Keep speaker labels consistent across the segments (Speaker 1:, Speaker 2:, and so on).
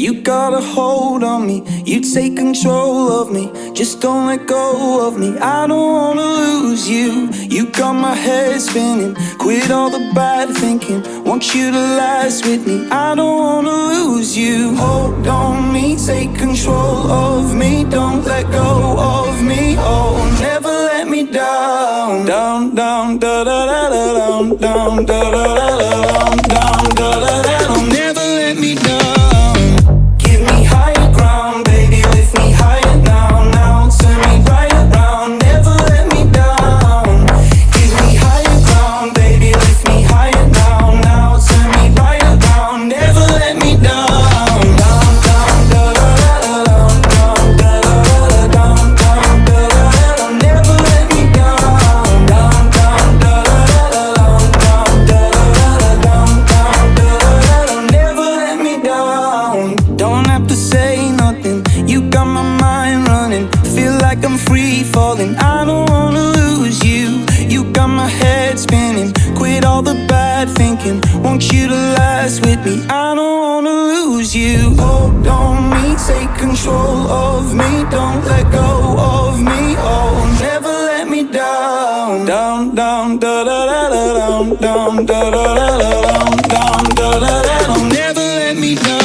Speaker 1: You got a hold on me, you take control of me. Just don't let go of me, I don't wanna lose you. You got my head spinning, quit all the bad thinking. Want you to last with me, I don't wanna lose you. Hold on me, take control of me. Don't let go of me, oh, never let me down. Down, down, da da da da, down, down, da da da da, down, down, da da da da. Never let me down. Give me higher ground, baby, lift me higher now, now. Turn me right around, never let me down. Give me higher ground, baby, lift me higher now, now. Turn me right around, never let me down. Down, down, da da da da, down, down, da da da da, down, down, da da da da. Never let me down. Down, down, da da da da, down, down, da da da da, down, down, da da da da. Never let me down. Don't have to say nothing, you got my mind running. Feel like I'm free falling, I don't wanna lose you. You got my head spinning, quit all the bad thinking. Want you to last with me, I don't wanna lose you. Hold on me, take control of me. Don't let go of me, oh, never let me down. Down, down, da da da da, down, down, da da da da, down, down, da da da da. Never let me down.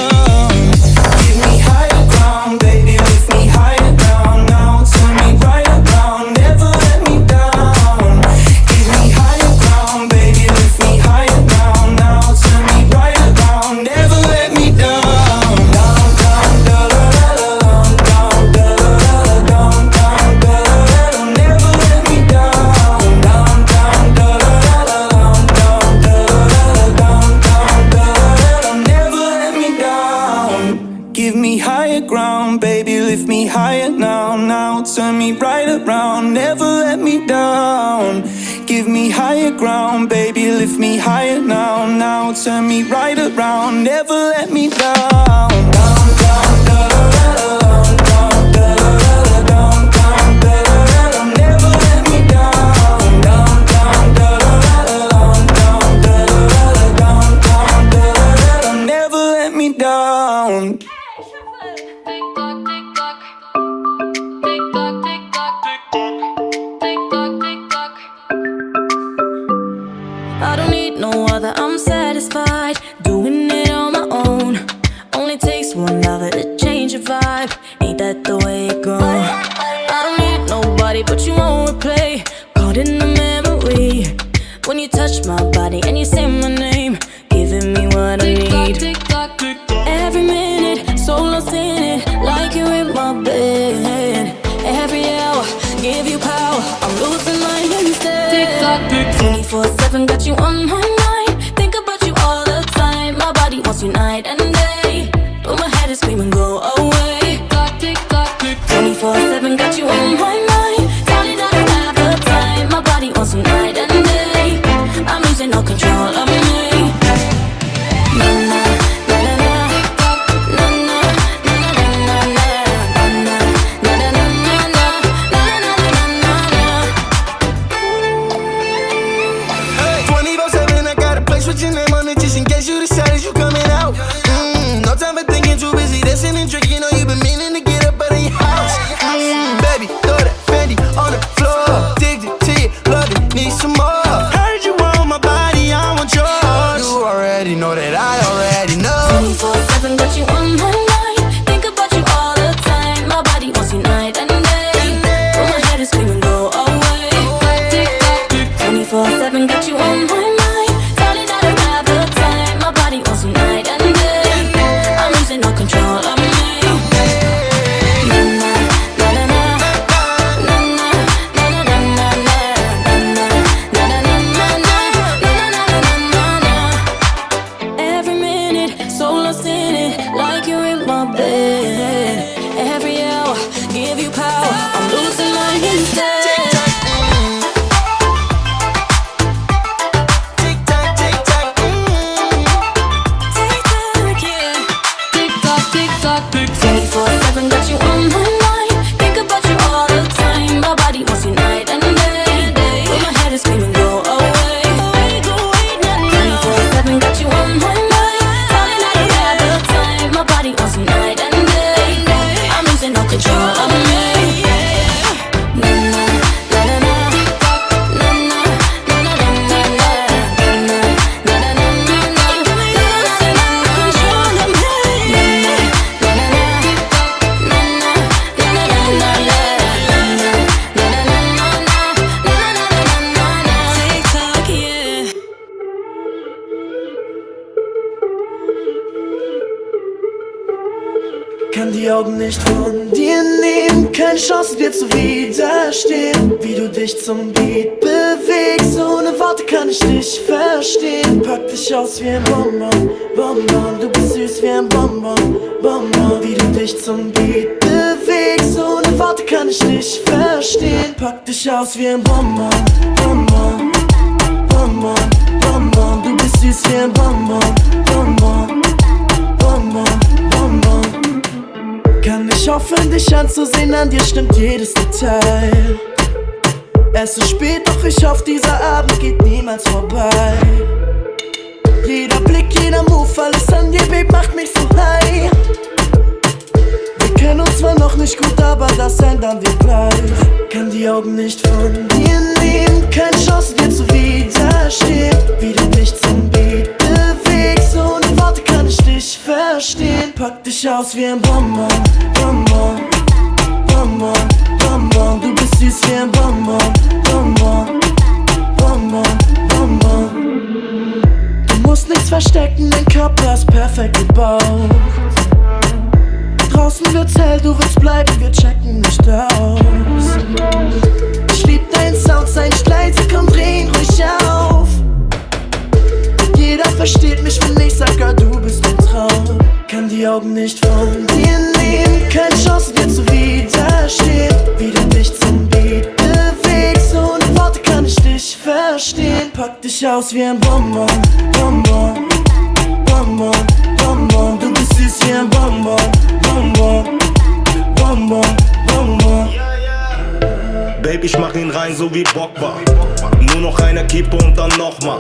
Speaker 1: Give me higher ground, baby, lift me higher now, now. Turn me right around, never let me down. Give me higher ground, baby, lift me higher now, now. Turn me right around, never let me down. Down, down, da da da da, down, down, da da da da, down, down, da da da da. Never let me down. Down, down, da da da da, down, down, da da da da, down, down, da da da da. Never let me down. Give me higher ground, baby, lift me higher now, now. Turn me right around, never let me down. Give me higher ground, baby, lift me higher now, now. Turn me right around, never let me down. Down, down, da da da da, down, down, da da da da, down, down, da da da da. Never let me down. Down, down, da da da da, down, da da da da, down, down, da da da da. Never let me down.
Speaker 2: I don't need no other, I'm satisfied doing it on my own. Only takes one lover to change your vibe. Ain't that the way it goes? I don't need nobody but you won't replay. Caught in the memory when you touch my body and you say my name, giving me what I need. Every minute, so lost in it, like you're in my bed. Every hour, give you power, I'm losing my instead. 24/7, got you on my mind. Think about you all the time. My body wants you night and day, but my head is screaming, go away. 24/7, got you on my mind. Darling, I don't have the time. My body wants you night and day. I'm losing all control of me. Na na na na na, na na na na na na, na na na na na, na na na na.
Speaker 3: 24/7, I got a place with your name on it, just in case you decided you coming out. No time for thinking, too busy dancing and drinking. Know you been meaning to get up out of your house. Baby, throw that Fendi on the floor. Addicted to you, love it, need some more. Heard you want my body, I want yours. You already know that I already know.
Speaker 2: 24/7, got you on my mind. Think about you all the time. My body wants you night and day, but my head is screaming, go away. 24/7, got you on my mind. Darling, I don't have the time. My body wants you night and day. I'm losing all control of me.
Speaker 3: Kann die Augen nicht von dir nehmen, keine Chance dir zu widerstehen. Wie du dich zum Beat bewegst, ohne Worte kann ich dich verstehen. Pack dich aus wie ein Bonbon, Bonbon, du bist süß wie ein Bonbon, Bonbon. Wie du dich zum Beat bewegst, ohne Worte kann ich dich verstehen. Pack dich aus wie ein Bonbon, Bonbon, Bonbon, Bonbon. Du bist süß wie ein Bonbon, Bonbon, Bonbon, Bonbon. Kann nicht aufhören, dich anzusehen, an dir stimmt jedes Detail. Es ist spät, doch ich hoffe, dieser Abend geht niemals vorbei. Jeder Blick, jeder Move, alles an dir, Babe, macht mich so high. Wir kennen uns zwar noch nicht gut, aber das ändern wir gleich. Kann die Augen nicht von dir nehmen, keine Chance dir zu widerstehen. Wie du dich zum Beat bewegst, ohne Worte kann ich dich verstehen. Pack dich aus wie ein Bonbon, Bonbon, Bonbon, Bonbon. Du bist süß wie ein Bonbon, Bonbon, Bonbon, Bonbon. Du musst nichts verstecken, dein Körper ist perfekt gebaut. Draußen wird's hell, du willst bleiben, wir checken nicht aus. Ich lieb deinen Sound, sei nicht leise, komm, dreh ihn ruhig auf. Jeder versteht mich, wenn ich sag, Girl, du bist ein Traum. Kann die Augen nicht von dir nehmen, keine Chance dir zu widerstehen. Wie du dich zum Beat bewegst, ohne Worte kann ich dich verstehen. Pack dich aus wie ein Bonbon, Bonbon, Bonbon, Bonbon. Du bist süß wie ein Bonbon, Bonbon, Bonbon, Bonbon.
Speaker 4: Baby, ich mach ihn rein, so wie Bockbar. Nur noch eine Kippe und dann nochmal.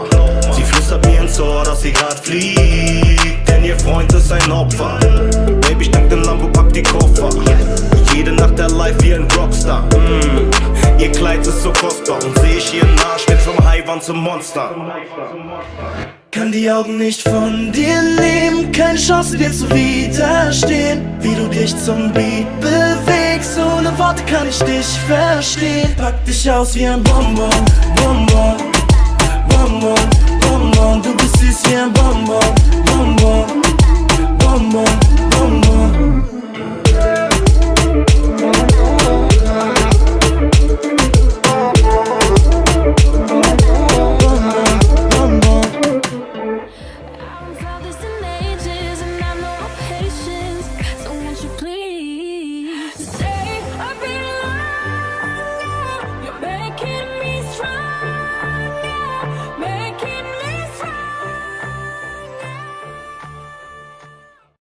Speaker 4: Sie flüstert mir ins Ohr, dass sie grad fliegt, denn ihr Freund ist ein Opfer. Baby, ich dank dem Lambo, pack die Koffer. Jede Nacht der Life wie ein Rockstar. Ihr Kleid ist so kostbar und seh ich ihren Arsch, wird vom Haiwan zum Monster.
Speaker 3: Kann die Augen nicht von dir nehmen, keine Chance dir zu widerstehen. Wie du dich zum Beat bewegst, ohne Worte kann ich dich verstehen. Pack dich aus wie ein Bonbon, Bonbon,